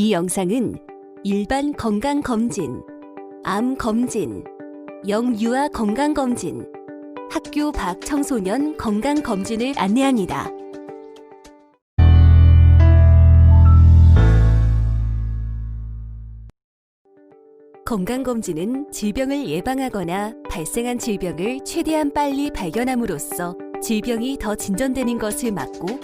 이 영상은 일반 건강검진, 암검진, 영유아 건강검진, 학교 밖 청소년 건강검진을 안내합니다. 건강검진은 질병을 예방하거나 발생한 질병을 최대한 빨리 발견함으로써 질병이 더 진전되는 것을 막고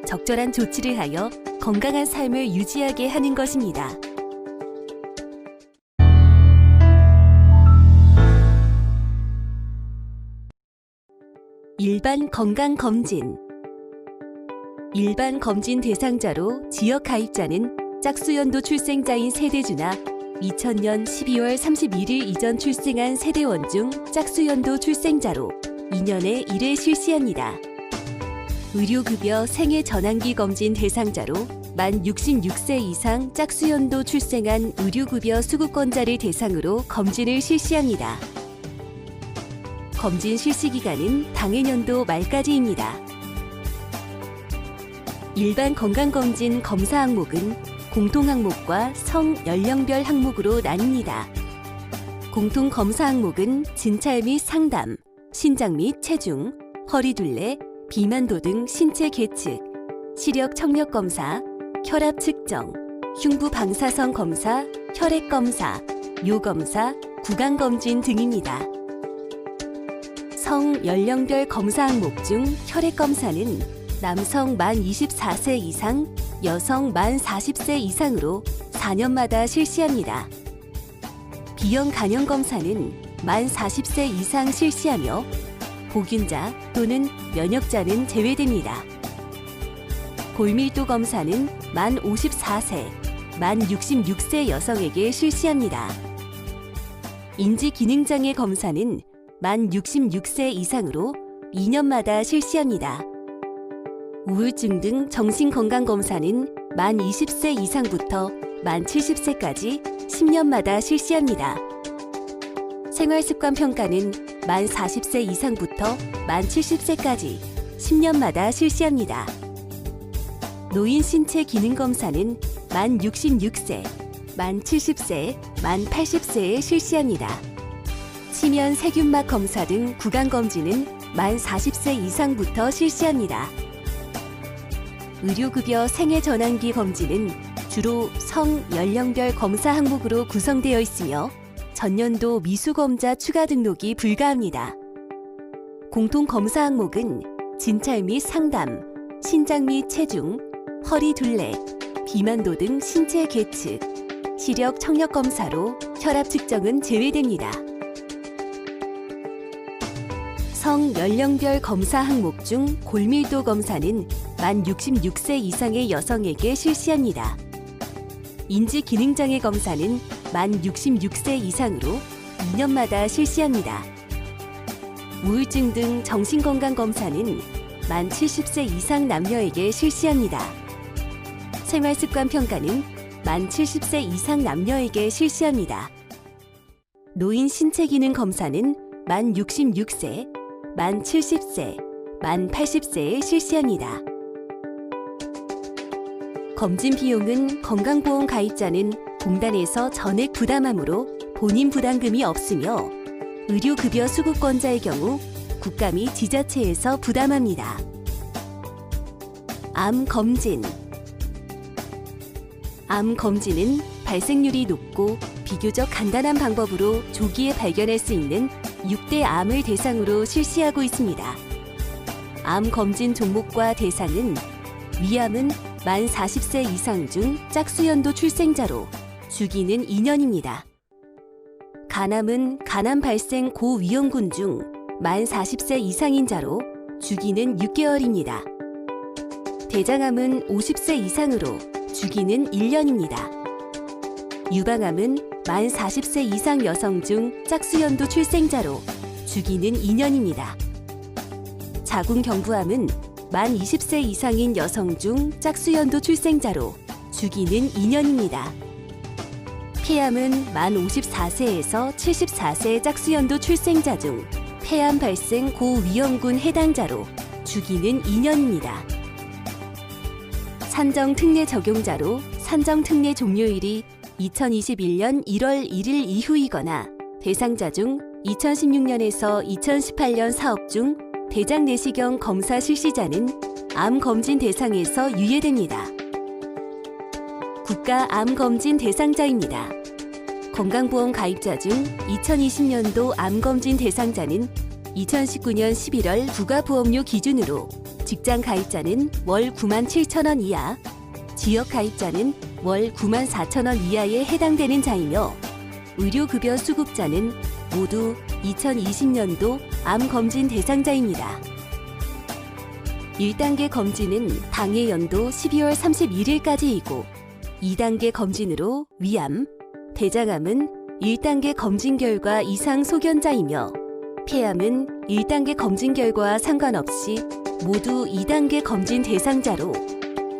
적절한 조치를 하여 건강한 삶을 유지하게 하는 것입니다. 일반 건강검진. 일반 검진 대상자로 지역 가입자는 짝수연도 출생자인 세대주나 2000년 12월 31일 이전 출생한 세대원 중 짝수연도 출생자로 2년에 1회 실시합니다. 의료급여 생애전환기 검진 대상자로 만 66세 이상 짝수연도 출생한 의료급여 수급권자를 대상으로 검진을 실시합니다. 검진 실시기간은 당해년도 말까지입니다. 일반 건강검진 검사 항목은 공통항목과 성, 연령별 항목으로 나뉩니다. 공통검사 항목은 진찰 및 상담, 신장 및 체중, 허리둘레, 비만도 등 신체 계측, 시력 청력 검사, 혈압 측정, 흉부 방사선 검사, 혈액 검사, 뇨 검사, 구강 검진 등입니다. 성, 연령별 검사 항목 중 혈액 검사는 남성 만 24세 이상, 여성 만 40세 이상으로 4년마다 실시합니다. 비형 간염 검사는 만 40세 이상 실시하며 보균자 또는 면역자는 제외됩니다. 골밀도 검사는 만 54세, 만 66세 여성에게 실시합니다. 인지기능장애 검사는 만 66세 이상으로 2년마다 실시합니다. 우울증 등 정신건강검사는 만 20세 이상부터 만 70세까지 10년마다 실시합니다. 생활습관평가는 만 40세 이상부터 만 70세까지 10년마다 실시합니다. 노인 신체 기능검사는 만 66세, 만 70세, 만 80세에 실시합니다. 치면 세균막 검사 등 구강검진은 만 40세 이상부터 실시합니다. 의료급여 생애전환기 검진은 주로 성, 연령별 검사 항목으로 구성되어 있으며 전년도 미수검자 추가 등록이 불가합니다. 공통검사 항목은 진찰 및 상담, 신장 및 체중, 허리둘레, 비만도 등 신체 계측, 시력 청력 검사로 혈압 측정은 제외됩니다. 성, 연령별 검사 항목 중 골밀도 검사는 만 66세 이상의 여성에게 실시합니다. 인지기능장애 검사는 만 66세 이상으로 2년마다 실시합니다. 우울증 등 정신건강검사는 만 70세 이상 남녀에게 실시합니다. 생활습관평가는 만 70세 이상 남녀에게 실시합니다. 노인 신체기능 검사는 만 66세, 만 70세, 만 80세에 실시합니다. 검진 비용은 건강보험 가입자는 공단에서 전액 부담하므로 본인 부담금이 없으며 의료급여 수급권자의 경우 국가 및 지자체에서 부담합니다. 암검진. 암검진은 발생률이 높고 비교적 간단한 방법으로 조기에 발견할 수 있는 6대 암을 대상으로 실시하고 있습니다. 암검진 종목과 대상은 위암은 만 40세 이상 중 짝수연도 출생자로 주기는 2년입니다. 간암은 간암 발생 고위험군 중 만 40세 이상인 자로 주기는 6개월입니다. 대장암은 50세 이상으로 주기는 1년입니다. 유방암은 만 40세 이상 여성 중 짝수연도 출생자로 주기는 2년입니다. 자궁경부암은 만 20세 이상인 여성 중 짝수연도 출생자로 주기는 2년입니다. 폐암은 만 54세에서 74세 짝수연도 출생자 중 폐암 발생 고위험군 해당자로 주기는 2년입니다. 산정 특례 적용자로 산정 특례 종료일이 2021년 1월 1일 이후이거나 대상자 중 2016년에서 2018년 사업 중 대장 내시경 검사 실시자는 암 검진 대상에서 유예됩니다. 국가 암 검진 대상자입니다. 건강보험 가입자 중 2020년도 암 검진 대상자는 2019년 11월 부가보험료 기준으로 직장 가입자는 월 97,000원 이하, 지역 가입자는 월 94,000원 이하에 해당되는 자이며 의료급여 수급자는 모두 2020년도 암 검진 대상자입니다. 1단계 검진은 당해 연도 12월 31일까지이고 2단계 검진으로 위암, 대장암은 1단계 검진 결과 이상 소견자이며 폐암은 1단계 검진 결과와 상관없이 모두 2단계 검진 대상자로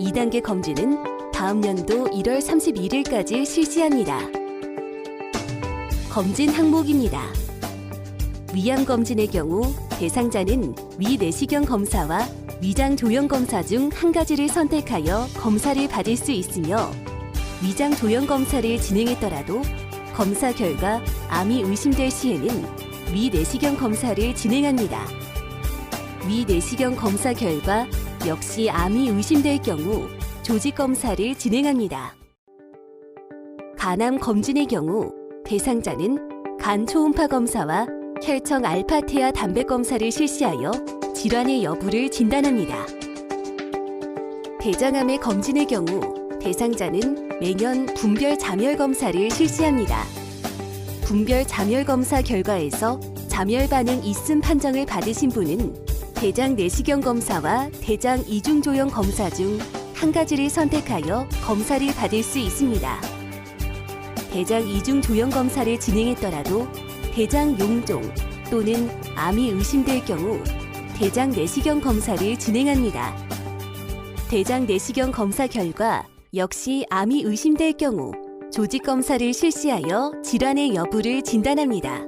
2단계 검진은 다음 연도 1월 31일까지 실시합니다. 검진 항목입니다. 위암 검진의 경우 대상자는 위 내시경 검사와 위장 조형 검사 중 한 가지를 선택하여 검사를 받을 수 있으며 위장 조형 검사를 진행했더라도 검사 결과 암이 의심될 시에는 위 내시경 검사를 진행합니다. 위 내시경 검사 결과 역시 암이 의심될 경우 조직 검사를 진행합니다. 간암 검진의 경우 대상자는 간 초음파 검사와 혈청 알파테아 단백 검사를 실시하여 질환의 여부를 진단합니다. 대장암의 검진의 경우 대상자는 매년 분별 잠열 검사를 실시합니다. 분별 잠열 검사 결과에서 잠열 반응 있음 판정을 받으신 분은 대장 내시경 검사와 대장 이중 조형 검사 중 한 가지를 선택하여 검사를 받을 수 있습니다. 대장 이중 조형 검사를 진행했더라도 대장 용종 또는 암이 의심될 경우 대장 내시경 검사를 진행합니다. 대장 내시경 검사 결과 역시 암이 의심될 경우 조직 검사를 실시하여 질환의 여부를 진단합니다.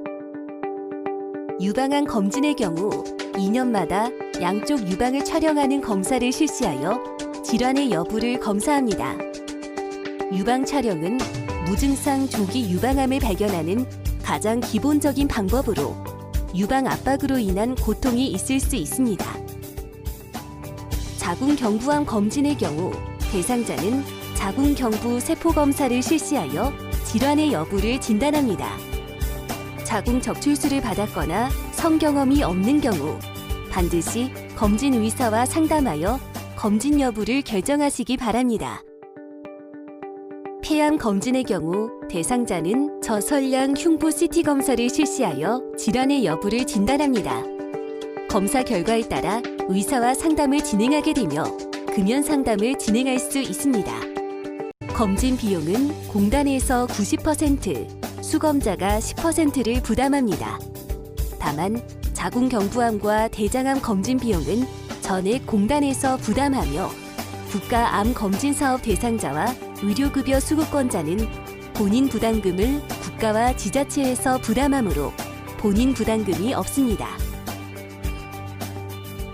유방암 검진의 경우 2년마다 양쪽 유방을 촬영하는 검사를 실시하여 질환의 여부를 검사합니다. 유방 촬영은 무증상 조기 유방암을 발견하는 가장 기본적인 방법으로 유방 압박으로 인한 고통이 있을 수 있습니다. 자궁경부암 검진의 경우 대상자는 자궁경부 세포 검사를 실시하여 질환의 여부를 진단합니다. 자궁 적출술을 받았거나 성경험이 없는 경우 반드시 검진 의사와 상담하여 검진 여부를 결정하시기 바랍니다. 폐암 검진의 경우 대상자는 저설량 흉부 CT 검사를 실시하여 질환의 여부를 진단합니다. 검사 결과에 따라 의사와 상담을 진행하게 되며 금연 상담을 진행할 수 있습니다. 검진 비용은 공단에서 90%, 수검자가 10%를 부담합니다. 다만 자궁경부암과 대장암 검진 비용은 전액 공단에서 부담하며 국가암검진사업 대상자와 의료급여 수급권자는 본인 부담금을 국가와 지자체에서 부담하므로 본인 부담금이 없습니다.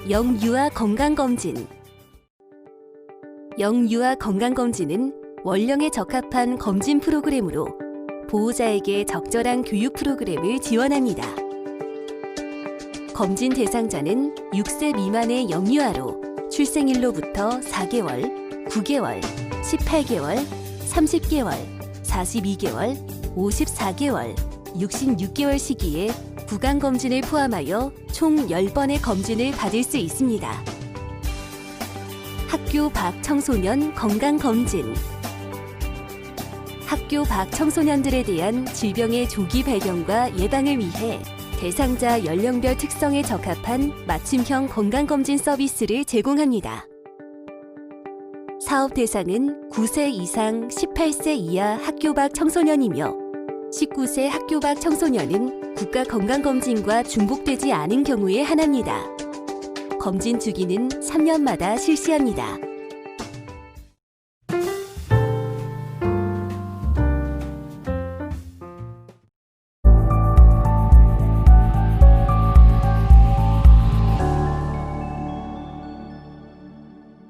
영유아 건강검진. 영유아 건강검진은 원령에 적합한 검진 프로그램으로 보호자에게 적절한 교육 프로그램을 지원합니다. 검진 대상자는 6세 미만의 영유아로 출생일로부터 4개월, 9개월, 18개월, 30개월, 42개월, 54개월, 66개월 시기에 구강검진을 포함하여 총 10번의 검진을 받을 수 있습니다. 학교 밖 청소년 건강검진. 학교 밖 청소년들에 대한 질병의 조기 발견과 예방을 위해 대상자 연령별 특성에 적합한 맞춤형 건강검진 서비스를 제공합니다. 사업 대상은 9세 이상 18세 이하 학교 밖 청소년이며 19세 학교 밖 청소년은 국가건강검진과 중복되지 않은 경우에 한합니다. 검진 주기는 3년마다 실시합니다.